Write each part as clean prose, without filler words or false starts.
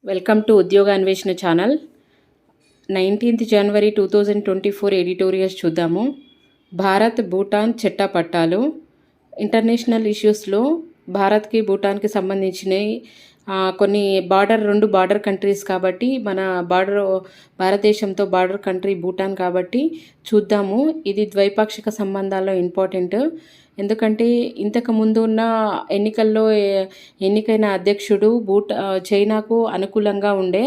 Welcome to ఉద్యోగ అన్వేషణ channel. 19th జనవరి 2024 editorials చూద్దాము. భారత్ భూటాన్ చట్టపట్టాలు. ఇంటర్నేషనల్ ఇష్యూస్లో భారత్కి భూటాన్కి సంబంధించినవి కొన్ని రెండు బార్డర్ కంట్రీస్ కాబట్టి మన భారతదేశంతో బార్డర్ కంట్రీ భూటాన్ కాబట్టి చూద్దాము. ఇది ద్వైపాక్షిక సంబంధాల్లో ఇంపార్టెంట్. ఎందుకంటే ఇంతకు ముందు ఉన్న ఎన్నికల్లో ఎన్నికైన అధ్యక్షుడు చైనాకు అనుకూలంగా ఉండే.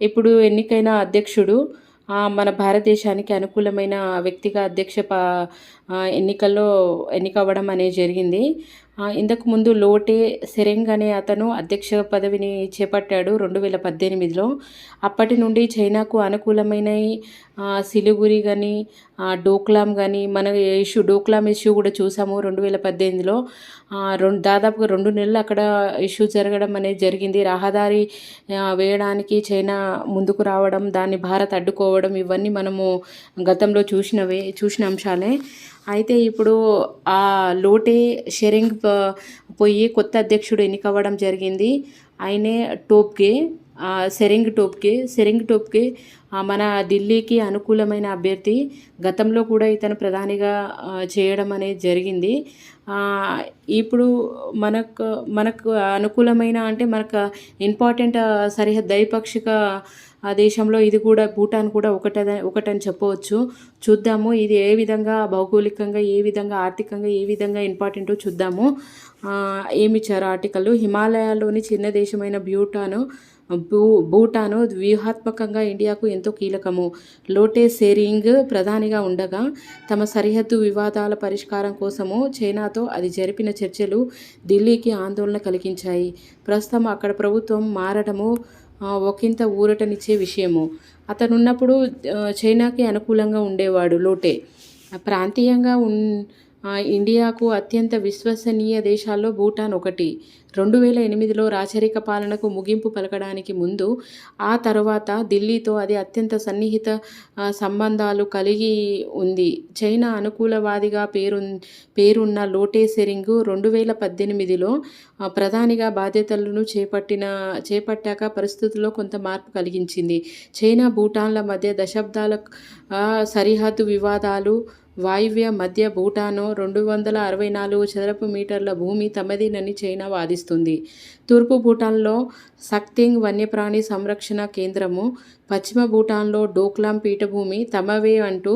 ఇప్పుడు ఎన్నికైన అధ్యక్షుడు మన భారతదేశానికి అనుకూలమైన వ్యక్తిగా ఎన్నికల్లో ఎన్నికవ్వడం అనేది జరిగింది. ఇంతకు ముందు లోటే సెరెంగ్ అనే అతను అధ్యక్ష పదవిని చేపట్టాడు 2018లో. అప్పటి నుండి చైనాకు అనుకూలమైన సిలిగురి కానీ డోక్లాం కానీ మన డోక్లాం ఇష్యూ కూడా చూసాము 2018లో. దాదాపుగా 2 నెలలు అక్కడ ఇష్యూ జరగడం అనేది జరిగింది. రహదారి వేయడానికి చైనా ముందుకు రావడం, దాన్ని భారత్ అడ్డుకోవడం, ఇవన్నీ మనము గతంలో చూసిన అంశాలే. అయితే ఇప్పుడు ఆ లోటే షెరింగ్ పోయి కొత్త అధ్యక్షుడు ఎన్నికవ్వడం జరిగింది. ఆయనే సెరింగ్ టోబ్గే మన ఢిల్లీకి అనుకూలమైన అభ్యర్థి. గతంలో కూడా ఇతను ప్రధానిగా చేయడం అనేది జరిగింది. ఇప్పుడు మనకు అనుకూలమైన అంటే మనకు ఇంపార్టెంట్ ద్వైపాక్షిక దేశంలో ఇది కూడా భూటాన్ కూడా ఒకటని చెప్పవచ్చు. చూద్దాము ఇది ఏ విధంగా భౌగోళికంగా, ఏ విధంగా ఆర్థికంగా, ఏ విధంగా ఇంపార్టెంటో చూద్దాము. ఏమిచ్చారు ఆర్టికల్. హిమాలయాల్లోని చిన్న దేశమైన భూటాను వ్యూహాత్మకంగా ఇండియాకు ఎంతో కీలకము. లోటే సెరింగ్ ప్రధానిగా ఉండగా తమ సరిహద్దు వివాదాల పరిష్కారం కోసము చైనాతో అది జరిపిన చర్చలు ఢిల్లీకి ఆందోళన కలిగించాయి. ప్రస్తుతం అక్కడ ప్రభుత్వం మారడము ఒకంత ఊరటనిచ్చే విషయము. అతనున్నప్పుడు చైనాకి అనుకూలంగా ఉండేవాడు లోటే. ప్రాంతీయంగా ఇండియాకు అత్యంత విశ్వసనీయ దేశాల్లో భూటాన్ ఒకటి. 2008లో రాచరిక పాలనకు ముగింపు పలకడానికి ముందు, ఆ తర్వాత ఢిల్లీతో అది అత్యంత సన్నిహిత సంబంధాలు కలిగి ఉంది. చైనా అనుకూలవాదిగా పేరున్న లోటే సెరింగ్ 2018లో ప్రధానిగా బాధ్యతలను చేపట్టాక పరిస్థితుల్లో కొంత మార్పు కలిగించింది. చైనా భూటాన్ల మధ్య దశాబ్దాల సరిహద్దు వివాదాలు. వాయువ్య మధ్య భూటాను 264 చదరపు మీటర్ల భూమి తమదేనని చైనా వాదిస్తుంది. తూర్పు భూటాన్లో సక్తేంగ్ వన్యప్రాణి సంరక్షణ కేంద్రము, పశ్చిమ భూటాన్లో డోక్లాం పీఠభూమి తమవే అంటూ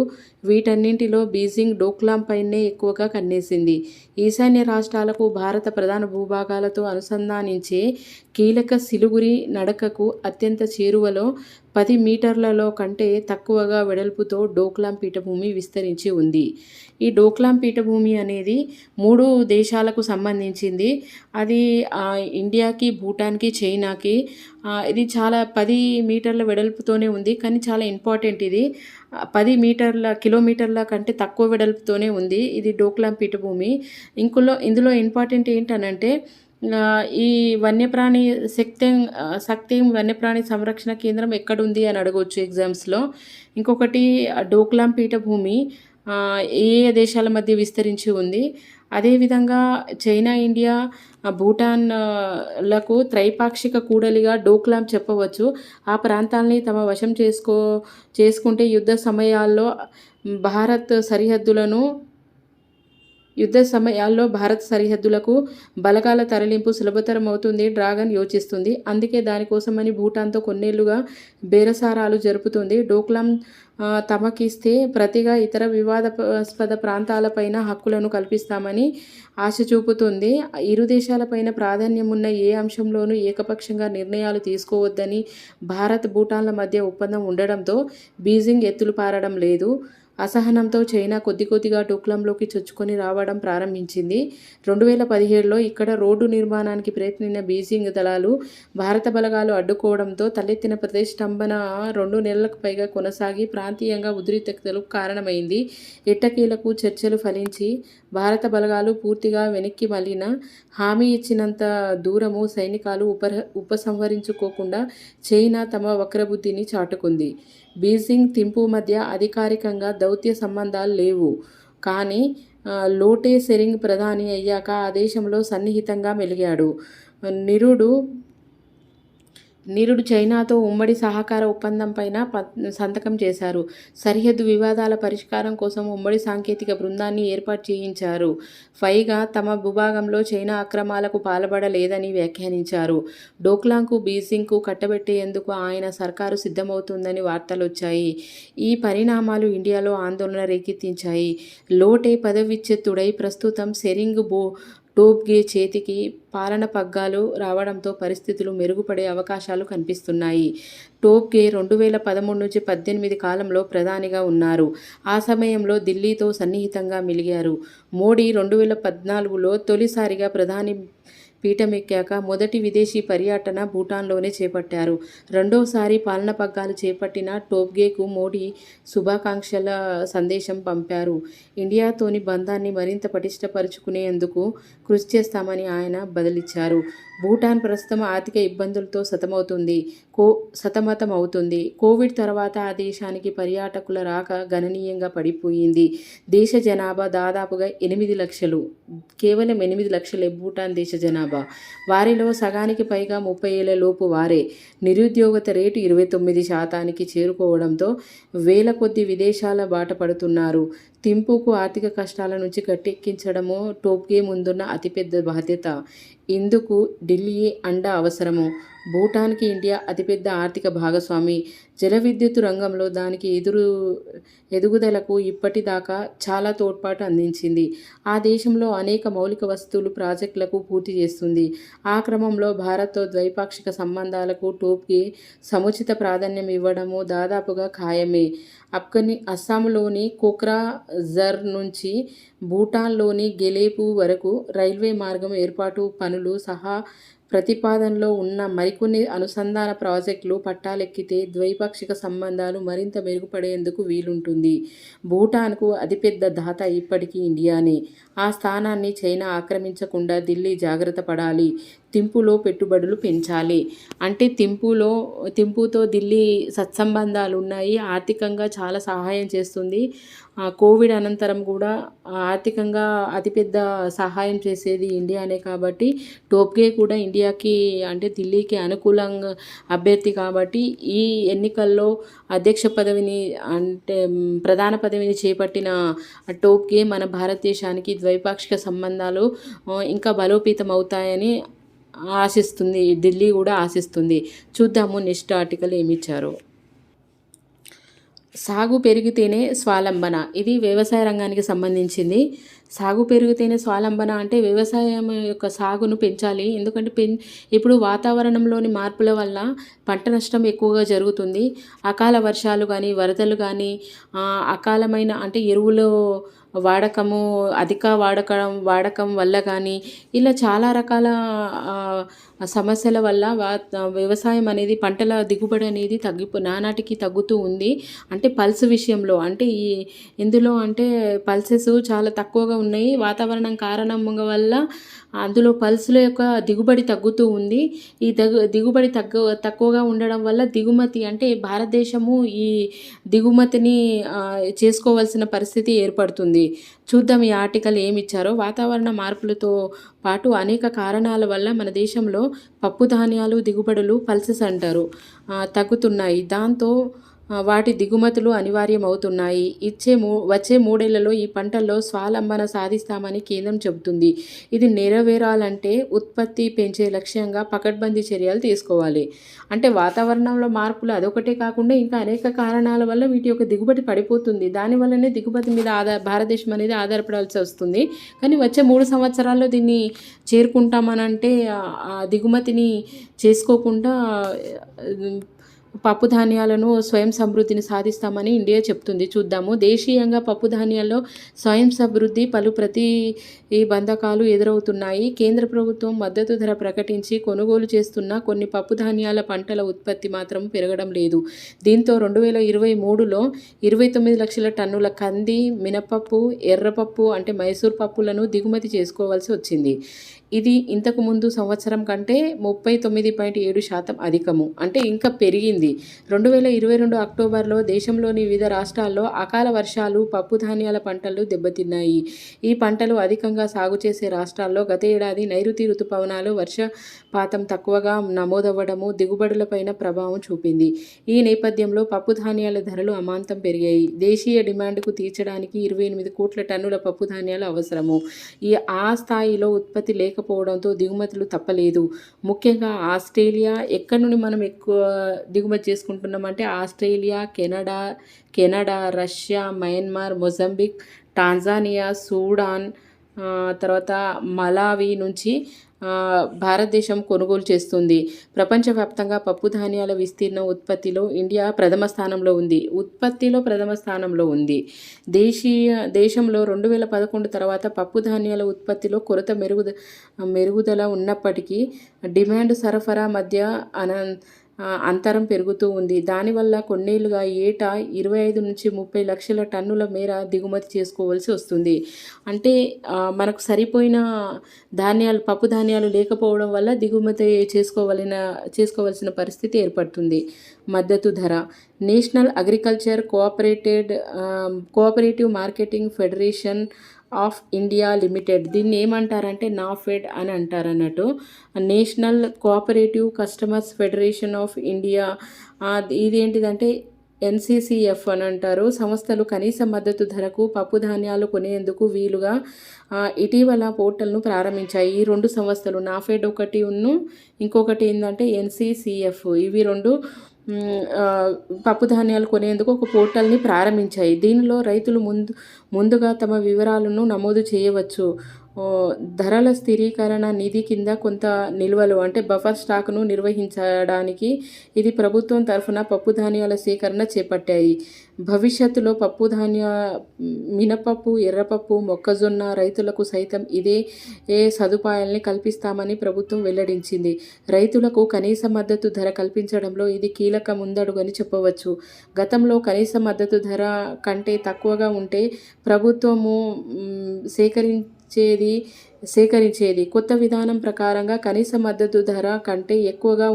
వీటన్నింటిలో బీజింగ్ డోక్లాంపైనే ఎక్కువగా కన్నేసింది. ఈశాన్య రాష్ట్రాలకు భారత ప్రధాన భూభాగాలతో అనుసంధానించే కీలక సిలిగురి నడకకు అత్యంత చేరువలో 10 మీటర్లలో కంటే తక్కువగా వెడల్పుతో డోక్లాం పీఠభూమి విస్తరించి ఉంది. ఈ డోక్లాం పీఠభూమి అనేది 3 దేశాలకు సంబంధించింది. అది ఇండియాకి, భూటాన్కి, చైనాకి. ఇది చాలా 10 మీటర్ల వెడల్పుతోనే ఉంది. కానీ చాలా ఇంపార్టెంట్ ఇది. 10 కిలోమీటర్ల కంటే తక్కువ వెడల్పుతోనే ఉంది ఇది డోక్లాం పీఠభూమి. ఇందులో ఇంపార్టెంట్ ఏంటనంటే ఈ వన్యప్రాణి సక్తేంగ్ వన్యప్రాణి సంరక్షణ కేంద్రం ఎక్కడుంది అని అడగవచ్చు ఎగ్జామ్స్లో. ఇంకొకటి డోక్లాం పీఠభూమి ఏ దేశాల మధ్య విస్తరించి ఉంది. అదేవిధంగా చైనా, ఇండియా, భూటాన్లకు త్రైపాక్షిక కూడలిగా డోక్లాం చెప్పవచ్చు. ఆ ప్రాంతాల్ని తమ వశం చేసుకుంటే యుద్ధ సమయాల్లో భారత్ సరిహద్దులకు బలగాల తరలింపు సులభతరం అవుతుంది డ్రాగన్ యోచిస్తుంది. అందుకే దానికోసమని భూటాన్తో కొన్నేళ్లుగా బేరసారాలు జరుపుతుంది. డోక్లాం తమకిస్తే ప్రతిగా ఇతర వివాదాస్పద ప్రాంతాలపైన హక్కులను కల్పిస్తామని ఆశ చూపుతుంది. ఇరు దేశాలపైన ప్రాధాన్యమున్న ఏ అంశంలోనూ ఏకపక్షంగా నిర్ణయాలు తీసుకోవద్దని భారత్, భూటాన్ల మధ్య ఒప్పందం ఉండడంతో బీజింగ్ ఎత్తులు పారడం లేదు. అసహనంతో చైనా కొద్దిగా డోక్లాంలోకి చొచ్చుకొని రావడం ప్రారంభించింది. 2017లో ఇక్కడ రోడ్డు నిర్మాణానికి ప్రయత్నించిన బీజింగ్ దళాలు భారత బలగాలు అడ్డుకోవడంతో తలెత్తిన ప్రతిష్టంభన 2 నెలలకు పైగా కొనసాగి ప్రాంతీయంగా ఉద్రిక్తతలకు కారణమైంది. ఎట్టకేలకు చర్చలు ఫలించి భారత బలగాలు పూర్తిగా వెనక్కి మళ్లిన హామీ ఇచ్చినంత దూరము సైనికాలు ఉపసంహరించుకోకుండా చైనా తమ వక్రబుద్ధిని చాటుకుంది. బీజింగ్, థింపు మధ్య అధికారికంగా దౌత్య సంబంధాలు లేవు. కానీ లోటే సెరింగ్ ప్రధాని అయ్యాక ఆ దేశంలో సన్నిహితంగా మెలిగాడు. నిరుడు నిరుడు చైనాతో ఉమ్మడి సహకార ఒప్పందంపైన సంతకం చేశారు. సరిహద్దు వివాదాల పరిష్కారం కోసం ఉమ్మడి సాంకేతిక బృందాన్ని ఏర్పాటు చేయించారు. పైగా తమ భూభాగంలో చైనా అక్రమాలకు పాల్పడలేదని వ్యాఖ్యానించారు. డోక్లాంకు బీజింగ్కు కట్టబెట్టేందుకు ఆయన సర్కారు సిద్ధమవుతుందని వార్తలొచ్చాయి. ఈ పరిణామాలు ఇండియాలో ఆందోళన రేకెత్తించాయి. లోటే పదవీచ్యుతుడై ప్రస్తుతం సెరింగ్ టోబ్గే చేతికి పాలన పగ్గాలు రావడంతో పరిస్థితులు మెరుగుపడే అవకాశాలు కనిపిస్తున్నాయి. టోబ్గే 2013-18 కాలంలో ప్రధానిగా ఉన్నారు. ఆ సమయంలో ఢిల్లీతో సన్నిహితంగా మెలిగారు. మోడీ 2014లో తొలిసారిగా ప్రధాని పీఠమెక్కాక మొదటి విదేశీ పర్యటన భూటాన్లోనే చేపట్టారు. రెండోసారి పాలన పగ్గాలు చేపట్టిన టోబ్గేకు మోడీ శుభాకాంక్షల సందేశం పంపారు. ఇండియాతోని బంధాన్ని మరింత పటిష్టపరుచుకునేందుకు కృషి చేస్తామని ఆయన బదులిచ్చారు. భూటాన్ ప్రస్తుతం ఆర్థిక ఇబ్బందులతో సతమతమవుతుంది. కోవిడ్ తర్వాత ఆ దేశానికి పర్యాటకుల రాక గణనీయంగా పడిపోయింది. దేశ జనాభా దాదాపుగా 8 లక్షలు. కేవలం 8 లక్షలే భూటాన్ దేశ జనాభా. వారిలో సగానికి పైగా 30 ఏళ్ల లోపు వారే. నిరుద్యోగత రేటు 29% చేరుకోవడంతో వేల కొద్దీ విదేశాల బాట పడుతున్నారు. థింపూకు ఆర్థిక కష్టాల నుంచి గట్టెక్కించడమో టోబ్గే ముందున్న అతిపెద్ద బాధ్యత. ఇందుకు ఢిల్లీ అండ అవసరము. భూటాన్కి ఇండియా అతిపెద్ద ఆర్థిక భాగస్వామి. జల విద్యుత్ రంగంలో దానికి ఎదుగుదలకు ఇప్పటిదాకా చాలా తోడ్పాటు అందించింది. ఆ దేశంలో అనేక మౌలిక వస్తువులు ప్రాజెక్టులకు పూర్తి చేస్తుంది. ఆ క్రమంలో భారత్తో ద్వైపాక్షిక సంబంధాలకు టోబ్గే సముచిత ప్రాధాన్యం ఇవ్వడము దాదాపుగా ఖాయమే. అస్సాంలోని కోక్రాఝార్ నుంచి భూటాన్లోని గెలేపు వరకు రైల్వే మార్గం ఏర్పాటు పనులు సహా ప్రతిపాదనలో ఉన్న మరికొన్ని అనుసంధాన ప్రాజెక్టులు పట్టాలెక్కితే ద్వైపాక్షిక సంబంధాలు మరింత మెరుగుపడేందుకు వీలుంటుంది. భూటాన్కు అతిపెద్ద దాత ఇప్పటికీ ఇండియానే. ఆ స్థానాన్ని చైనా ఆక్రమించకుండా ఢిల్లీ జాగ్రత్త పడాలి. థింపూలో పెట్టుబడులు పెంచాలి. అంటే థింపూతో ఢిల్లీ సత్సంబంధాలు ఉన్నాయి. ఆర్థికంగా చాలా సహాయం చేస్తుంది. కోవిడ్ అనంతరం కూడా ఆర్థికంగా అతిపెద్ద సహాయం చేసేది ఇండియానే కాబట్టి టోబ్గే కూడా ఇండియాకి అంటే ఢిల్లీకి అనుకూలంగా అభ్యర్థి కాబట్టి ఈ ఎన్నికల్లో అధ్యక్ష పదవిని అంటే ప్రధాన పదవిని చేపట్టిన టోబ్గే మన భారతదేశానికి ద్వైపాక్షిక సంబంధాలు ఇంకా బలోపేతం అవుతాయని ఆశిస్తుంది. ఢిల్లీ కూడా ఆశిస్తుంది. చూద్దాము నెక్స్ట్ ఆర్టికల్ ఏమిచ్చారో. సాగు పెరిగితేనే స్వావలంబన. ఇది వ్యవసాయ రంగానికి సంబంధించింది. సాగు పెరిగితేనే స్వావలంబన అంటే వ్యవసాయం యొక్క సాగును పెంచాలి. ఎందుకంటే ఇప్పుడు వాతావరణంలోని మార్పుల వల్ల పంట నష్టం ఎక్కువగా జరుగుతుంది. అకాల వర్షాలు కానీ వరదలు కానీ అకాలమైన అంటే ఎరువులు అధిక వాడకం వల్ల కానీ ఇలా చాలా రకాల సమస్యల వల్ల వ్యవసాయం అనేది పంటల దిగుబడి అనేది నానాటికి తగ్గుతూ ఉంది. అంటే పల్స్ విషయంలో అంటే ఇందులో అంటే పల్సెస్ చాలా తక్కువగా ఉన్నాయి. వాతావరణం కారణం వల్ల అందులో పల్సుల యొక్క దిగుబడి తగ్గుతూ ఉంది. ఈ దిగుబడి తక్కువగా ఉండడం వల్ల దిగుమతి అంటే భారతదేశము ఈ దిగుమతిని చేసుకోవాల్సిన పరిస్థితి ఏర్పడుతుంది. చూద్దాం ఈ ఆర్టికల్ ఏమిచ్చారో. వాతావరణ మార్పులతో పాటు అనేక కారణాల వల్ల మన దేశంలో పప్పు ధాన్యాలు దిగుబడులు పల్సెస్ అంటారు తగ్గుతున్నాయి. దాంతో వాటి దిగుమతులు అనివార్యమవుతున్నాయి. వచ్చే 3 ఏళ్లలో ఈ పంటల్లో స్వావలంబన సాధిస్తామని కేంద్రం చెబుతుంది. ఇది నెరవేరాలంటే ఉత్పత్తి పెంచే లక్ష్యంగా పకడ్బందీ చర్యలు తీసుకోవాలి. అంటే వాతావరణంలో మార్పులు అదొకటే కాకుండా ఇంకా అనేక కారణాల వల్ల వీటి యొక్క దిగుబడి పడిపోతుంది. దానివల్లనే దిగుబడి మీద భారతదేశం అనేది ఆధారపడాల్సి వస్తుంది. కానీ వచ్చే 3 సంవత్సరాల్లో దీన్ని చేరుకుంటామనంటే దిగుమతిని చేసుకోకుండా పప్పు ధాన్యాలను స్వయం సమృద్ధిని సాధిస్తామని ఇండియా చెప్తుంది. చూద్దాము. దేశీయంగా పప్పు ధాన్యాల్లో స్వయం సమృద్ధి పలు ప్రతిబంధకాలు ఎదురవుతున్నాయి. కేంద్ర ప్రభుత్వం మద్దతు ధర ప్రకటించి కొనుగోలు చేస్తున్న కొన్ని పప్పు ధాన్యాల పంటల ఉత్పత్తి మాత్రం పెరగడం లేదు. దీంతో 2023లో 29 లక్షల టన్నుల కంది, మినపప్పు, ఎర్రపప్పు అంటే మైసూర్ పప్పులను దిగుమతి చేసుకోవాల్సి వచ్చింది. ఇది ఇంతకు ముందు సంవత్సరం కంటే 39.7% అధికము. అంటే ఇంకా పెరిగింది. 2022 అక్టోబర్లో దేశంలోని వివిధ రాష్ట్రాల్లో అకాల వర్షాలు పప్పు ధాన్యాల పంటలు దెబ్బతిన్నాయి. ఈ పంటలు అధికంగా సాగు చేసే రాష్ట్రాల్లో గత ఏడాది నైరుతి రుతుపవనాలు వర్షపాతం తక్కువగా నమోదవ్వడము దిగుబడులపైన ప్రభావం చూపింది. ఈ నేపథ్యంలో పప్పు ధాన్యాల ధరలు అమాంతం పెరిగాయి. దేశీయ డిమాండ్కు తీర్చడానికి 28 కోట్ల టన్నుల పప్పు ధాన్యాలు అవసరము. ఆ స్థాయిలో ఉత్పత్తి లేకపోవడంతో దిగుమతులు తప్పలేదు. ముఖ్యంగా ఆస్ట్రేలియా, ఎక్కడి నుండి మనం ఎక్కువ దిగుమతి చేసుకుంటున్నామంటే Australia, Canada, Russia, Myanmar, Mozambique, Tanzania, Sudan, తర్వాత మలావి నుంచి భారతదేశం కొనుగోలు చేస్తుంది. ప్రపంచవ్యాప్తంగా పప్పు ధాన్యాల విస్తీర్ణం ఉత్పత్తిలో ఇండియా ప్రథమ స్థానంలో ఉంది. దేశంలో 2011 తర్వాత పప్పు ధాన్యాల ఉత్పత్తిలో కొరత మెరుగుదల ఉన్నప్పటికీ డిమాండ్ సరఫరా మధ్య అంతరం పెరుగుతూ ఉంది. దానివల్ల కొన్నేళ్లుగా ఏటా 25-30 లక్షల టన్నుల మేర దిగుమతి చేసుకోవాల్సి వస్తుంది. అంటే మనకు సరిపోయిన పప్పు ధాన్యాలు లేకపోవడం వల్ల దిగుమతి చేసుకోవాల్సిన పరిస్థితి ఏర్పడుతుంది. మద్దతు ధర. National Agriculture Cooperative Marketing Federation of India Limited, దీన్ని ఏమంటారంటే నాఫెడ్ అని అంటారు అన్నట్టు. National Cooperative Customers Federation of India, ఇదేంటిదంటే NCCF అని అంటారు. సంస్థలు కనీస మద్దతు ధరకు పప్పు ధాన్యాలు కొనేందుకు వీలుగా ఇటీవల పోర్టల్ను ప్రారంభించాయి. ఈ 2 సంస్థలు, నాఫెడ్ ఒకటి ఇంకొకటి ఏంటంటే NCCF, ఇవి 2 పప్పు ధాన్యాలు కొనేందుకు ఒక పోర్టల్ని ప్రారంభించాయి. దీనిలో రైతులు ముందుగా తమ వివరాలను నమోదు చేయవచ్చు. ధరల స్థిరీకరణ నిధి కింద కొంత నిల్వలు అంటే బఫర్ స్టాక్ను నిర్వహించడానికి ఇది ప్రభుత్వం తరఫున పప్పు ధాన్యాల సేకరణ చేపట్టాయి. భవిష్యత్తులో మినపప్పు, ఎర్రపప్పు, మొక్కజొన్న రైతులకు సైతం ఇదే సదుపాయాల్ని కల్పిస్తామని ప్రభుత్వం వెల్లడించింది. రైతులకు కనీస మద్దతు ధర కల్పించడంలో ఇది కీలక ముందడుగని చెప్పవచ్చు. గతంలో కనీస మద్దతు ధర కంటే తక్కువగా ఉంటే ప్రభుత్వము సేకరించేది. కొత్త విధానం ప్రకారంగా కనీస మద్దతు ధర కంటే ఎక్కువగా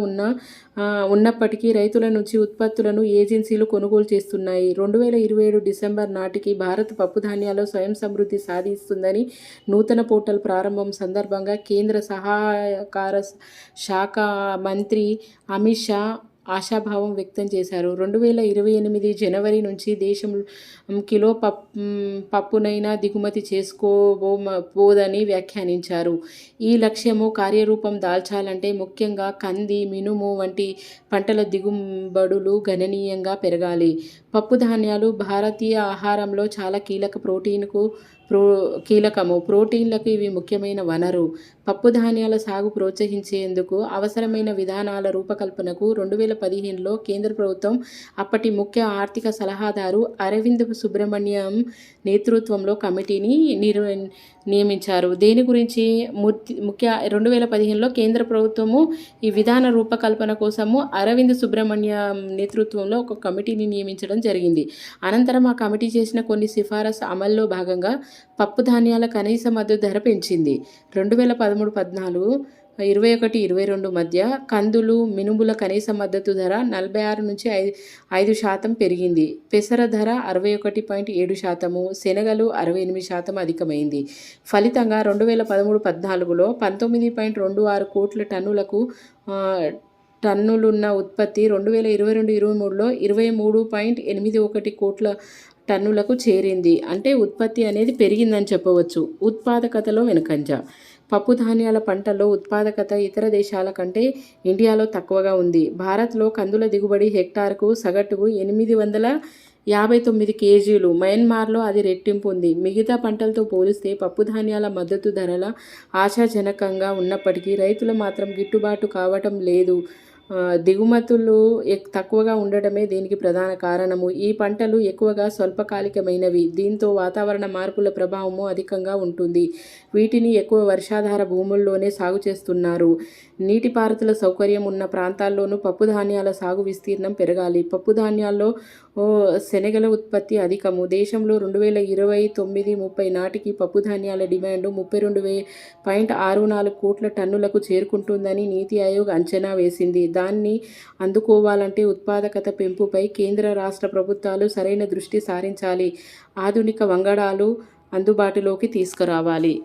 ఉన్నప్పటికీ రైతుల నుంచి ఉత్పత్తులను ఏజెన్సీలు కొనుగోలు చేస్తున్నాయి. 2027 డిసెంబర్ నాటికి భారత్ పప్పు ధాన్యాల్లో స్వయం సమృద్ధి సాధిస్తుందని నూతన పోర్టల్ ప్రారంభం సందర్భంగా కేంద్ర సహకార శాఖ మంత్రి అమిత్ షా ఆశాభావం వ్యక్తం చేశారు. 2028 జనవరి నుంచి దేశం కిలో పప్పునైనా దిగుమతి చేసుకోబోదని వ్యాఖ్యానించారు. ఈ లక్ష్యము కార్యరూపం దాల్చాలంటే ముఖ్యంగా కంది, మినుము వంటి పంటల దిగుబడులు గణనీయంగా పెరగాలి. పప్పు ధాన్యాలు భారతీయ ఆహారంలో చాలా ప్రోటీన్లకు ఇవి ముఖ్యమైన వనరు. పప్పు ధాన్యాల సాగు ప్రోత్సహించేందుకు అవసరమైన విధానాల రూపకల్పనకు 2015లో కేంద్ర ప్రభుత్వం అప్పటి ముఖ్య ఆర్థిక సలహాదారు అరవింద్ సుబ్రమణ్యం నేతృత్వంలో కమిటీని నియమించారు. దేని గురించి 2015లో కేంద్ర ప్రభుత్వము ఈ విధాన రూపకల్పన కోసము అరవింద్ సుబ్రమణ్యం నేతృత్వంలో ఒక కమిటీని నియమించడం జరిగింది. అనంతరం ఆ కమిటీ చేసిన కొన్ని సిఫారసు అమల్లో భాగంగా పప్పు ధాన్యాల కనీస మద్దతు ధర పెంచింది. 2013-14, 21-22 మధ్య కందులు, మినుముల కనీస మద్దతు ధర 46 నుంచి 5% పెరిగింది. పెసర ధర 61.7%, శనగలు 68% అధికమైంది. ఫలితంగా 2013-14లో 19.26 కోట్ల టన్నులున్న ఉత్పత్తి 2022-23లో 23.81 కోట్ల టన్నులకు చేరింది. అంటే ఉత్పత్తి అనేది పెరిగిందని చెప్పవచ్చు. ఉత్పాదకతలో వెనుకంజ. పప్పు ధాన్యాల పంటల్లో ఉత్పాదకత ఇతర దేశాల కంటే ఇండియాలో తక్కువగా ఉంది. భారత్లో కందుల దిగుబడి హెక్టార్కు సగటుకు 859 కేజీలు, మయన్మార్లో అది రెట్టింపు ఉంది. మిగతా పంటలతో పోలిస్తే పప్పు ధాన్యాల మద్దతు ధరల ఆశాజనకంగా ఉన్నప్పటికీ రైతులు మాత్రం గిట్టుబాటు కావటం లేదు దిగుమతులు తక్కువగా ఉండడమే దీనికి ప్రధాన కారణము. ఈ పంటలు ఎక్కువగా స్వల్పకాలికమైనవి. దీంతో వాతావరణ మార్పుల ప్రభావము అధికంగా ఉంటుంది. వీటిని ఎక్కువ వర్షాధార భూముల్లోనే సాగు చేస్తున్నారు. నీటిపారుదల సౌకర్యం ఉన్న ప్రాంతాల్లోనూ పప్పుధాన్యాల సాగు విస్తీర్ణం పెరగాలి. పప్పుధాన్యాల్లో శనగల ఉత్పత్తి అధికము. దేశంలో 2029-30 నాటికి పప్పుధాన్యాల డిమాండు 32.64 కోట్ల టన్నులకు చేరుకుంటుందని నీతి ఆయోగ్ అంచనా వేసింది. దాన్ని అందుకోవాలంటే ఉత్పాదకత పెంపుపై కేంద్ర రాష్ట్ర ప్రభుత్వాలు సరైన దృష్టి సారించాలి. ఆధునిక వంగడాలు అందుబాటులోకి తీసుకురావాలి.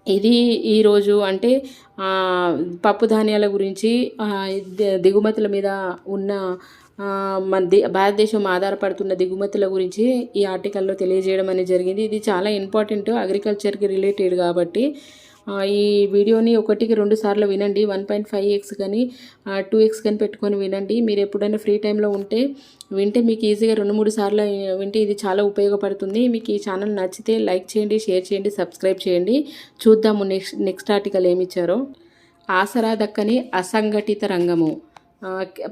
ఇది ఈరోజు అంటే పప్పు ధాన్యాల గురించి దిగుమతుల మీద ఉన్న మన భారతదేశం ఆధారపడుతున్న దిగుమతుల గురించి ఈ ఆర్టికల్లో తెలియజేయడం అనేది జరిగింది. ఇది చాలా ఇంపార్టెంట్, అగ్రికల్చర్కి రిలేటెడ్ కాబట్టి ఈ వీడియోని 1కి 2 సార్లు వినండి. 1.5x కానీ 2x కానీ పెట్టుకొని వినండి. మీరు ఎప్పుడైనా ఫ్రీ టైంలో వింటే మీకు ఈజీగా 2-3 సార్లు వింటే ఇది చాలా ఉపయోగపడుతుంది. మీకు ఈ ఛానల్ నచ్చితే లైక్ చేయండి, షేర్ చేయండి, సబ్స్క్రైబ్ చేయండి. చూద్దాము నెక్స్ట్ ఆర్టికల్ ఏమి ఇచ్చారో. ఆసరా దక్కని అసంఘటిత రంగము.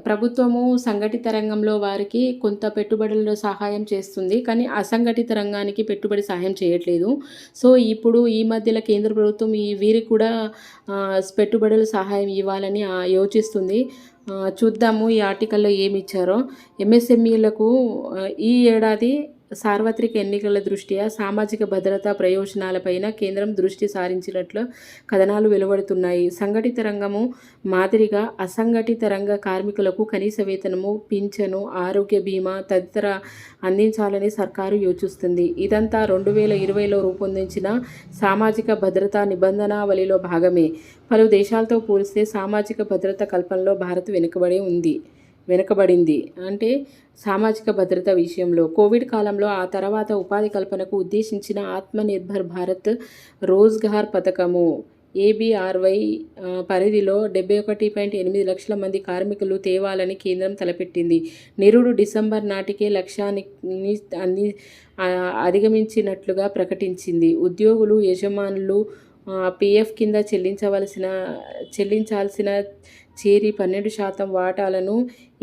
ప్రభుత్వము సంఘటిత రంగంలో వారికి కొంత పెట్టుబడుల్లో సహాయం చేస్తుంది, కానీ అసంఘటిత రంగానికి పెట్టుబడి సహాయం చేయట్లేదు. సో ఇప్పుడు ఈ మధ్యలో కేంద్ర ప్రభుత్వం వీరికి కూడా పెట్టుబడుల సహాయం ఇవ్వాలని యోచిస్తుంది. చూద్దాము ఈ ఆర్టికల్లో ఏమి ఇచ్చారో. ఎంఎస్ఎంఈలకు ఈ ఏడాది సార్వత్రిక ఎన్నికల దృష్ట్యా సామాజిక భద్రతా ప్రయోజనాలపైన కేంద్రం దృష్టి సారించినట్లు కథనాలు వెలువడుతున్నాయి. సంఘటిత రంగము మాదిరిగా అసంఘటిత రంగ కార్మికులకు కనీస వేతనము, పింఛను, ఆరోగ్య బీమా తదితర అందించాలని సర్కారు యోచిస్తుంది. ఇదంతా 2020లో రూపొందించిన సామాజిక భద్రతా నిబంధనావళిలో భాగమే. పలు దేశాలతో పోలిస్తే సామాజిక భద్రత కల్పనలో భారత్ వెనుకబడింది. అంటే సామాజిక భద్రత విషయంలో. కోవిడ్ కాలంలో ఆ తర్వాత ఉపాధి కల్పనకు ఉద్దేశించిన ఆత్మనిర్భర్ భారత్ రోజ్గార్ పథకము ABRY పరిధిలో 71.8 లక్షల మంది కార్మికులు తేవాలని కేంద్రం తలపెట్టింది. నిరుడు డిసెంబర్ నాటికే లక్ష్యాన్ని అధిగమించినట్లుగా ప్రకటించింది. ఉద్యోగులు, యజమానులు PF కింద చెల్లించాల్సిన చేరి 12% వాటాలను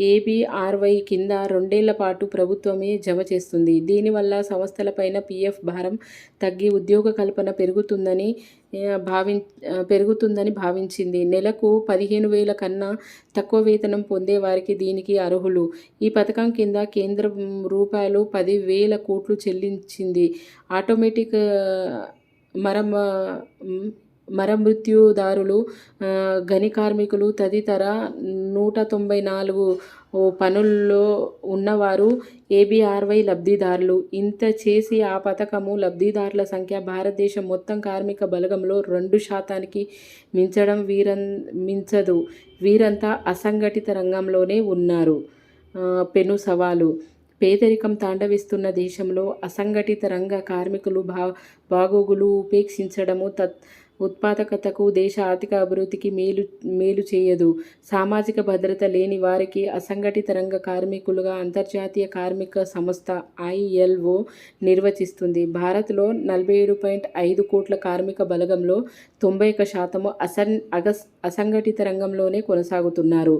ABRY కింద 2 ఏళ్ల పాటు ప్రభుత్వమే జమ చేస్తుంది. దీనివల్ల సంస్థలపైన PF భారం తగ్గి ఉద్యోగ కల్పన పెరుగుతుందని భావించింది. నెలకు 15,000 కన్నా తక్కువ వేతనం పొందే వారికి దీనికి అర్హులు. ఈ పథకం కింద కేంద్రం రూపాయలు 10,000 కోట్లు చెల్లించింది. ఆటోమేటిక్ మరమృత్యుదారులు, గని కార్మికులు తదితర 194 పనుల్లో ఉన్నవారు ABRY లబ్ధిదారులు. ఇంత చేసి ఆ పథకము లబ్ధిదారుల సంఖ్య భారతదేశం మొత్తం కార్మిక బలగంలో 2%కి మించదు. వీరంతా అసంఘటిత రంగంలోనే ఉన్నారు. పెను సవాలు. పేదరికం తాండవిస్తున్న దేశంలో అసంఘటిత రంగ కార్మికులు బాగోగులు ఉపేక్షించడము ఉత్పాదకతకు, దేశ ఆర్థిక అభివృద్ధికి మేలు చేయదు. సామాజిక భద్రత లేని వారికి అసంఘటిత రంగ కార్మికులుగా అంతర్జాతీయ కార్మిక సంస్థ ILO నిర్వచిస్తుంది. భారత్లో 47.5 కోట్ల కార్మిక బలగంలో 91% అసంఘటిత రంగంలోనే కొనసాగుతున్నారు.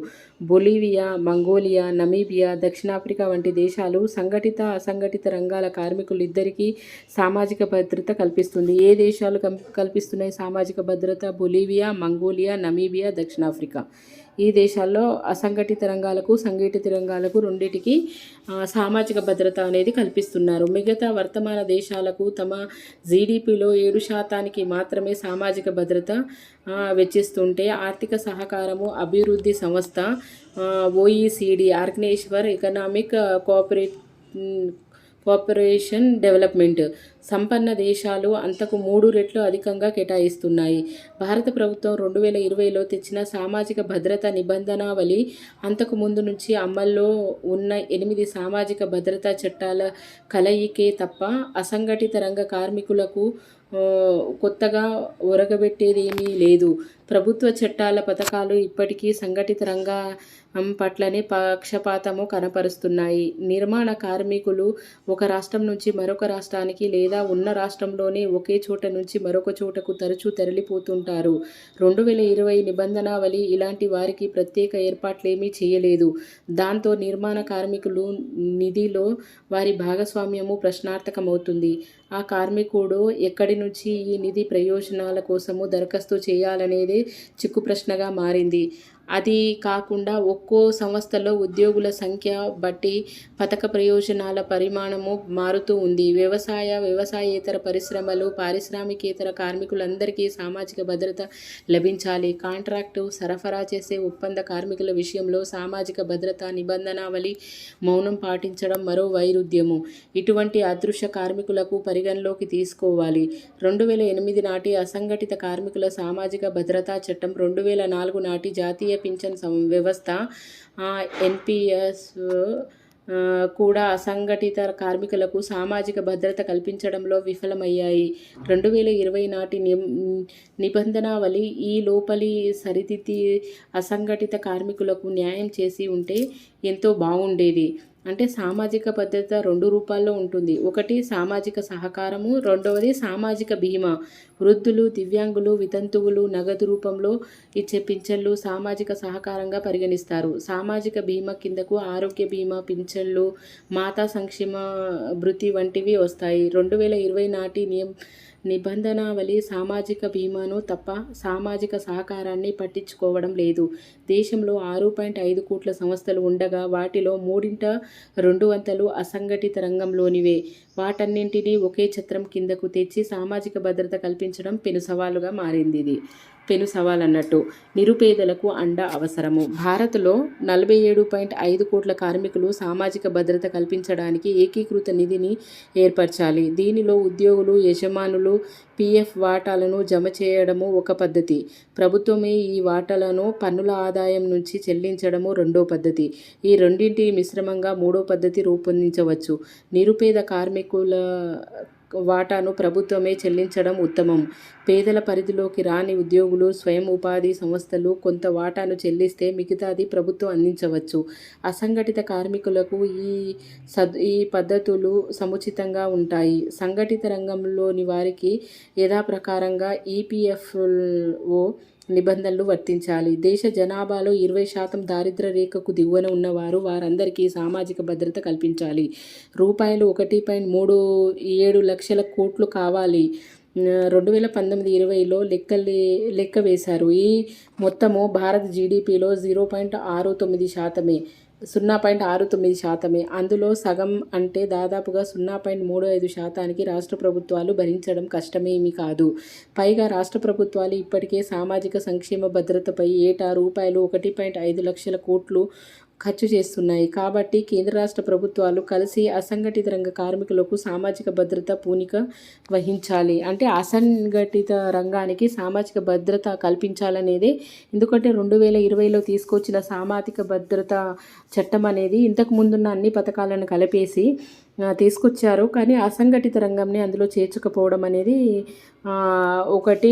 బొలీవియా, మంగోలియా, నమీబియా, దక్షిణాఫ్రికా వంటి దేశాలు సంఘటిత, అసంఘటిత రంగాల కార్మికులిద్దరికీ సామాజిక భద్రత కల్పిస్తుంది. ఏ దేశాలు కల్పిస్తున్నాయి సామాజిక భద్రత? బొలీవియా, మంగోలియా, నమీబియా, దక్షిణాఫ్రికా. ఈ దేశాల్లో అసంఘటిత రంగాలకు, సంఘటిత రంగాలకు రెండిటికి సామాజిక భద్రత అనేది కల్పిస్తున్నారు. మిగతా వర్తమాన దేశాలకు తమ GDPలో 7% మాత్రమే సామాజిక భద్రత వెచ్చిస్తుంటే, ఆర్థిక సహకారము అభివృద్ధి సంస్థ OECD organization for economic cooperation development సంపన్న దేశాలు అంతకు 3 రెట్లు అధికంగా కేటాయిస్తున్నాయి. భారత ప్రభుత్వం 2020లో తెచ్చిన సామాజిక భద్రతా నిబంధనావళి అంతకు ముందు నుంచి అమల్లో ఉన్న 8 సామాజిక భద్రతా చట్టాల కలయికే తప్ప అసంఘటిత రంగ కార్మికులకు కొత్తగా ఒరగబెట్టేదేమీ లేదు. ప్రభుత్వ చట్టాల పథకాలు ఇప్పటికీ సంఘటిత రంగ పట్లనే పక్షపాతము కనపరుస్తున్నాయి. నిర్మాణ కార్మికులు ఒక రాష్ట్రం నుంచి మరొక రాష్ట్రానికి లేదా ఉన్న రాష్ట్రంలోనే ఒకే చోట నుంచి మరొక చోటకు తరచూ తరలిపోతుంటారు. 2020 నిబంధనావళి ఇలాంటి వారికి ప్రత్యేక ఏర్పాట్లేమీ చేయలేదు. దాంతో నిర్మాణ కార్మికులు నిధిలో వారి భాగస్వామ్యము ప్రశ్నార్థకమవుతుంది. ఆ కార్మికుడు ఎక్కడి నుంచి ఈ నిధి ప్రయోజనాల కోసము దరఖాస్తు చేయాలనేదే చిక్కు ప్రశ్నగా మారింది. అది కాకుండా ఒక్కో సంస్థలో ఉద్యోగుల సంఖ్య బట్టి పథక ప్రయోజనాల పరిమాణము మారుతూ ఉంది. వ్యవసాయేతర పరిశ్రమలు, పారిశ్రామికేతర కార్మికులందరికీ సామాజిక భద్రత లభించాలి. కాంట్రాక్టు, సరఫరా చేసే ఒప్పంద కార్మికుల విషయంలో సామాజిక భద్రతా నిబంధనావళి మౌనం పాటించడం మరో వైరుధ్యము. ఇటువంటి అదృశ్య కార్మికులకు పరిగణలోకి తీసుకోవాలి. 2008 నాటి అసంఘటిత కార్మికుల సామాజిక భద్రతా చట్టం, 2004 నాటి జాతీయ పింఛన్ వ్యవస్థ ఎన్పిఎస్ కూడా అసంఘటిత కార్మికులకు సామాజిక భద్రత కల్పించడంలో విఫలమయ్యాయి. 2020 నాటి నిబంధనావళి ఈ లోపలి సరిదిద్ది అసంఘటిత కార్మికులకు న్యాయం చేసి ఉంటే ఎంతో బాగుండేది. అంటే సామాజిక భద్రత 2 రూపాల్లో ఉంటుంది. ఒకటి సామాజిక సహకారము, రెండవది సామాజిక బీమా. వృద్ధులు, దివ్యాంగులు, వితంతువులు నగదు రూపంలో ఇచ్చే పింఛన్లు సామాజిక సహకారంగా పరిగణిస్తారు. సామాజిక బీమా కిందకు ఆరోగ్య బీమా, పింఛన్లు, మాతా సంక్షేమ భృతి వంటివి వస్తాయి. 2020 నాటి నిబంధనావళి సామాజిక బీమాను తప్ప సామాజిక సహకారాన్ని పట్టించుకోవడం లేదు. దేశంలో 6.5 కోట్ల సంస్థలు ఉండగా వాటిలో 3/2 అసంఘటిత రంగంలోనివే. వాటన్నింటినీ ఒకే ఛత్రం కిందకు తెచ్చి సామాజిక భద్రత కల్పించడం పెను సవాలుగా మారింది. పెను సవాల్ అన్నట్టు. నిరుపేదలకు అండ అవసరము. భారత్లో 47.5 కోట్ల కార్మికులు సామాజిక భద్రత కల్పించడానికి ఏకీకృత నిధిని ఏర్పరచాలి. దీనిలో ఉద్యోగులు, యజమానులు పీఎఫ్ వాటాలను జమ చేయడము ఒక పద్ధతి. ప్రభుత్వమే ఈ వాటాలను పన్నుల ఆదాయం నుంచి చెల్లించడము రెండో పద్ధతి. ఈ రెండింటి మిశ్రమంగా మూడో పద్ధతి రూపొందించవచ్చు. నిరుపేద కార్మికుల వాటాను ప్రభుత్వమే చెల్లించడం ఉత్తమం. పేదల పరిధిలోకి రాని ఉద్యోగులు, స్వయం ఉపాధి సంస్థలు కొంత వాటాను చెల్లిస్తే మిగతాది ప్రభుత్వం అందించవచ్చు. అసంఘటిత కార్మికులకు ఈ పద్ధతులు సముచితంగా ఉంటాయి. సంఘటిత రంగంలోని వారికి యథాప్రకారంగా ఈపీఎఫ్ఓ నిబంధనలు వర్తించాలి. దేశ జనాభాలో 20% దారిద్ర్య రేఖకు దిగువన ఉన్నవారు, వారందరికీ సామాజిక భద్రత కల్పించాలి. రూపాయలు 1.37 లక్షల కోట్లు కావాలి. 2019-20లో లెక్క వేశారు. ఈ మొత్తము భారత జీడీపీలో 0.69%. అందులో సగం అంటే దాదాపుగా 0.35% రాష్ట్ర ప్రభుత్వాలు భరించడం కష్టమేమీ కాదు. పైగా రాష్ట్ర ప్రభుత్వాలు ఇప్పటికే సామాజిక సంక్షేమ భద్రతపై ఏటా రూపాయలు 1.5 లక్షల కోట్లు ఖర్చు చేస్తున్నాయి. కాబట్టి కేంద్ర రాష్ట్ర ప్రభుత్వాలు కలిసి అసంఘటిత రంగ కార్మికులకు సామాజిక భద్రత పూనిక వహించాలి. అంటే అసంఘటిత రంగానికి సామాజిక భద్రత కల్పించాలనేదే. ఎందుకంటే 2020లో తీసుకొచ్చిన సామాజిక భద్రత చట్టం అనేది ఇంతకు ముందున్న అన్ని పథకాలను కలిపేసి తీసుకొచ్చారు. కానీ అసంఘటిత రంగంని అందులో చేర్చకపోవడం అనేది ఒకటి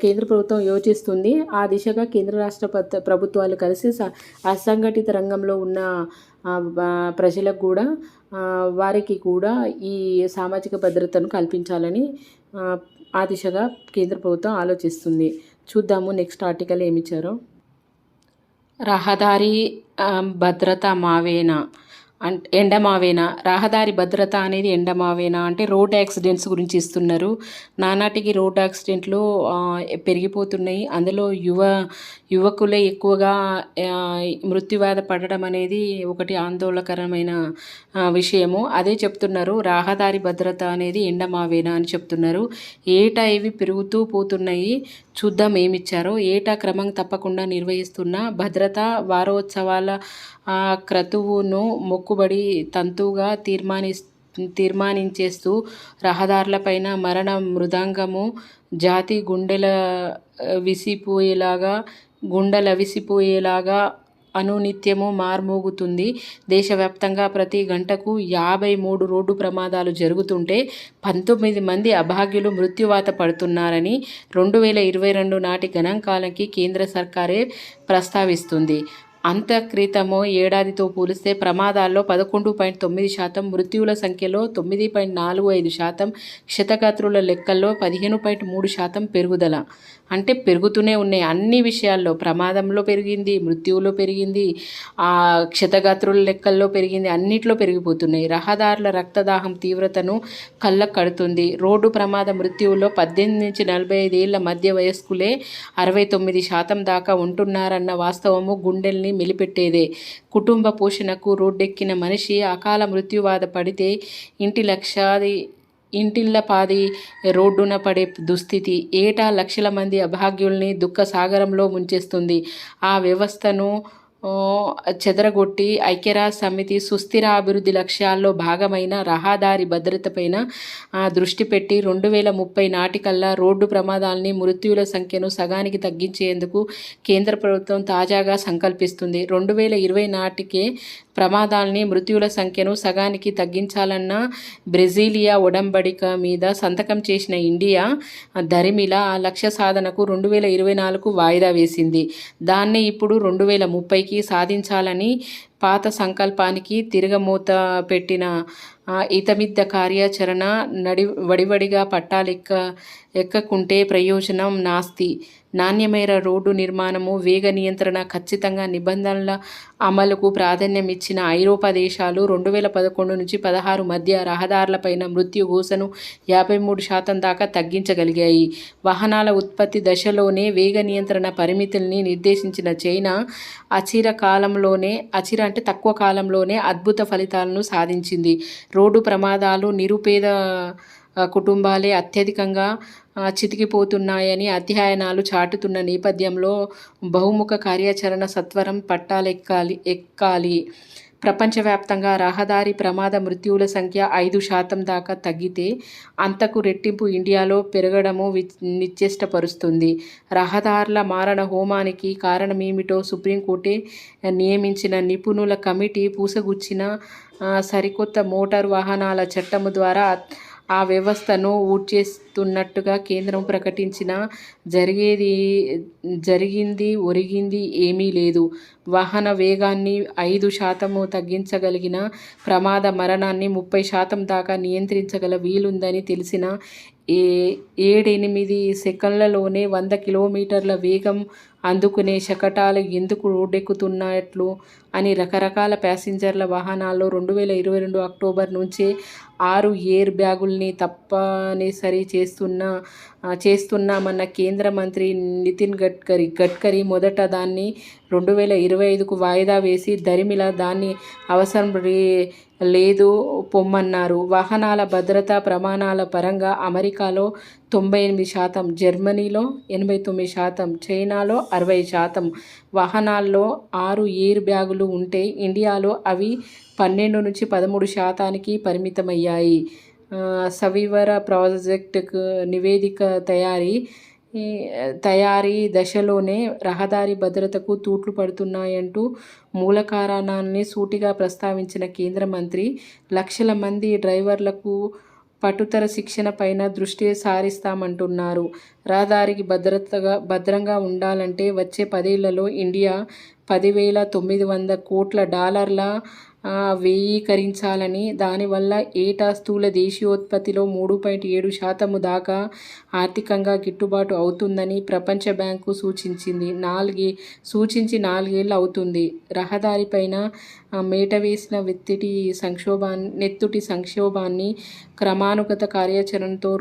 కేంద్ర ప్రభుత్వం యోచిస్తుంది. ఆ దిశగా కేంద్ర రాష్ట్ర ప్రభుత్వాలు కలిసి అసంఘటిత రంగంలో ఉన్న ప్రజలకు కూడా వారికి కూడా ఈ సామాజిక భద్రతను కల్పించాలని ఆ దిశగా కేంద్ర ప్రభుత్వం ఆలోచిస్తుంది. చూద్దాము నెక్స్ట్ ఆర్టికల్ ఏమిచ్చారో. రహదారి భద్రత మావేనా అంటే ఎండమావేనా? రహదారి భద్రత అనేది ఎండమావేనా అంటే రోడ్ యాక్సిడెంట్స్ గురించి ఇస్తున్నారు. నానాటికి రోడ్ యాక్సిడెంట్లు పెరిగిపోతున్నాయి. అందులో యువకులే ఎక్కువగా మృత్యువాత పడడం అనేది ఒకటి ఆందోళనకరమైన విషయము. అదే చెప్తున్నారు, రహదారి భద్రత అనేది ఎండమావేనా అని చెప్తున్నారు. ఏటా ఇవి పెరుగుతూ పోతున్నాయి. చూద్దాం ఏమిచ్చారో. ఏటా క్రమం తప్పకుండా నిర్వహిస్తున్న భద్రతా వారోత్సవాల క్రతువును మొక్కుబడి తంతుగా తీర్మానించేస్తూ రహదారులపైన మరణ మృదంగము జాతి గుండెలవిసిపోయేలాగా అనునిత్యము మార్మోగుతుంది. దేశవ్యాప్తంగా ప్రతి గంటకు 53 రోడ్డు ప్రమాదాలు జరుగుతుంటే 19 మంది అభాగ్యులు మృత్యువాత పడుతున్నారని 2022 నాటి గణాంకాలకి కేంద్ర సర్కారే ప్రస్తావిస్తుంది. అంత క్రితము ఏడాదితో పోలిస్తే ప్రమాదాల్లో 11.9%, మృత్యువుల సంఖ్యలో 9.45%, క్షతగాత్రుల లెక్కల్లో 15.3% పెరుగుదల. అంటే పెరుగుతూనే ఉన్నాయి అన్ని విషయాల్లో. ప్రమాదంలో పెరిగింది, మృత్యువులో పెరిగింది, క్షతగాత్రుల లెక్కల్లో పెరిగింది, అన్నిట్లో పెరిగిపోతున్నాయి. రహదారుల రక్తదాహం తీవ్రతను కళ్ళకు కడుతుంది. రోడ్డు ప్రమాద మృత్యువులో 18 నుంచి 45 ఏళ్ల మధ్య వయస్కులే 69% దాకా ఉంటున్నారన్న వాస్తవము గుండెల్ని మెలిపెట్టేదే. కుటుంబ పోషణకు రోడ్డెక్కిన మనిషి అకాల మృత్యువాత పడితే ఇంటిల్లపాది రోడ్డున పడే దుస్థితి ఏటా లక్షల మంది అభాగ్యుల్ని దుఃఖ సాగరంలో ముంచేస్తుంది. ఆ వ్యవస్థను చెదరగొట్టి ఐక్యరాజ్య సమితి సుస్థిర అభివృద్ధి లక్ష్యాల్లో భాగమైన రహదారి భద్రతపైన దృష్టి పెట్టి 2030 నాటికల్లా రోడ్డు ప్రమాదాలని, మృత్యువుల సంఖ్యను సగానికి తగ్గించేందుకు కేంద్ర ప్రభుత్వం తాజాగా సంకల్పిస్తుంది. 2020 నాటికే ప్రమాదాలని, మృత్యువుల సంఖ్యను సగానికి తగ్గించాలన్న బ్రెజిలియా ఒడంబడిక మీద సంతకం చేసిన ఇండియా దరిమిల ఆ లక్ష్య సాధనకు 2024 వాయిదా వేసింది. దాన్ని ఇప్పుడు 2030కి సాధించాలని పాత సంకల్పానికి తిరగమూత పెట్టిన ఇతమిద్ద కార్యాచరణ వడివడిగా ఎక్కకుంటే ప్రయోజనం నాస్తి. నాణ్యమైన రోడ్డు నిర్మాణము, వేగ నియంత్రణ, ఖచ్చితంగా నిబంధనల అమలుకు ప్రాధాన్యం ఇచ్చిన ఐరోపా దేశాలు 2011 నుంచి 16 మధ్య రహదారులపైన మృత్యు ఘోషను 53% దాకా తగ్గించగలిగాయి. వాహనాల ఉత్పత్తి దశలోనే వేగ నియంత్రణ పరిమితుల్ని నిర్దేశించిన చైనా తక్కువ కాలంలోనే అద్భుత ఫలితాలను సాధించింది. రోడ్డు ప్రమాదాలు నిరుపేద కుటుంబాలే అత్యధికంగా చితికిపోతున్నాయని అధ్యయనాలు చాటుతున్న నేపథ్యంలో బహుముఖ కార్యాచరణ సత్వరం ఎక్కాలి. ప్రపంచవ్యాప్తంగా రహదారి ప్రమాద మృత్యువుల సంఖ్య 5% దాకా తగ్గితే అంతకు రెట్టింపు ఇండియాలో పెరగడము నిశ్చేష్టపరుస్తుంది. రహదారుల మారణ హోమానికి కారణమేమిటో సుప్రీంకోర్టే నియమించిన నిపుణుల కమిటీ పూసగుచ్చిన సరికొత్త మోటారు వాహనాల చట్టము ద్వారా ఆ వ్యవస్థను ఊడ్చేస్తున్నట్టుగా కేంద్రం ప్రకటించినా ఒరిగింది ఏమీ లేదు. వాహన వేగాన్ని 5% తగ్గించగలిగిన ప్రమాద మరణాన్ని 30% దాకా నియంత్రించగల వీలుందని తెలిసినా 7-8 సెకన్లలోనే 100 కిలోమీటర్ల వేగం అందుకునే శకటాలు ఎందుకు రోడ్డెక్కుతున్నట్లు అని రకరకాల ప్యాసింజర్ల వాహనాల్లో 2022 అక్టోబర్ నుంచే 6 ఎయిర్ బ్యాగుల్ని తప్పనిసరి చేస్తున్నామన్న కేంద్ర మంత్రి నితిన్ గడ్కరీ మొదట దాన్ని 2025కు వాయిదా వేసి దరిమిలా దాన్ని అవసరం లేదు పొమ్మన్నారు. వాహనాల భద్రతా ప్రమాణాల పరంగా అమెరికాలో 98%, జర్మనీలో 89%, చైనాలో 60% వాహనాల్లో 6 ఎయిర్ బ్యాగులు ఉంటే ఇండియాలో అవి 12 నుంచి 13%కి పరిమితమయ్యాయి. సవివర ప్రాజెక్టుకు నివేదిక తయారీ దశలోనే రహదారి భద్రతకు తూట్లు పడుతున్నాయంటూ మూల కారణాన్ని సూటిగా ప్రస్తావించిన కేంద్ర మంత్రి లక్షల మంది డ్రైవర్లకు పటుతర శిక్షణ పైన దృష్టి సారిస్తామంటున్నారు. రహదారికి భద్రంగా ఉండాలంటే వచ్చే 10 ఏళ్లలో ఇండియా $10,900 కోట్ల వ్యయీకరించాలని, దానివల్ల ఏటా స్థూల దేశీయోత్పత్తిలో 3.7% దాకా ఆర్థికంగా గిట్టుబాటు అవుతుందని ప్రపంచ బ్యాంకు సూచించి 4 ఏళ్లు అవుతుంది. రహదారిపైన మేటవేసిన నెత్తుటి సంక్షోభాన్ని క్రమానుగత కార్యాచరణతో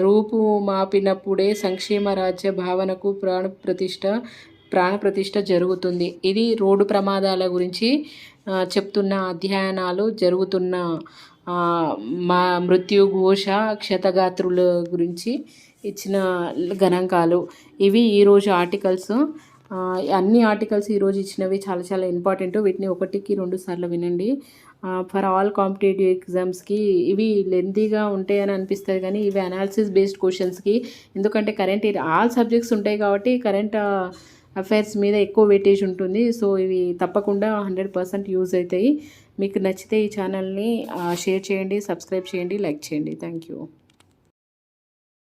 రూపుమాపినప్పుడే సంక్షేమ రాజ్య భావనకు ప్రాణప్రతిష్ఠ జరుగుతుంది. ఇది రోడ్డు ప్రమాదాల గురించి చెప్తున్న అధ్యయనాలు, జరుగుతున్న మృత్యుఘోష, క్షతగాత్రుల గురించి ఇచ్చిన గణాంకాలు. ఇవి ఈరోజు ఆర్టికల్స్. అన్ని ఆర్టికల్స్ ఈరోజు ఇచ్చినవి చాలా చాలా ఇంపార్టెంట్. వీటిని 1కి 2 సార్లు వినండి. ఫర్ ఆల్ కాంపిటేటివ్ ఎగ్జామ్స్కి ఇవి లెంతీగా ఉంటాయని అనిపిస్తుంది, కానీ ఇవి అనాలిసిస్ బేస్డ్ క్వశ్చన్స్కి. ఎందుకంటే ఆల్ సబ్జెక్ట్స్ ఉంటాయి కాబట్టి కరెంట్ అఫైర్స్ మీద ఎక్కువ వెయిటేజ్ ఉంటుంది. సో ఇవి తప్పకుండా 100% యూజ్ అవుతాయి. మీకు నచ్చితే ఈ ఛానల్ని షేర్ చేయండి, సబ్స్క్రైబ్ చేయండి, లైక్ చేయండి. Thank you.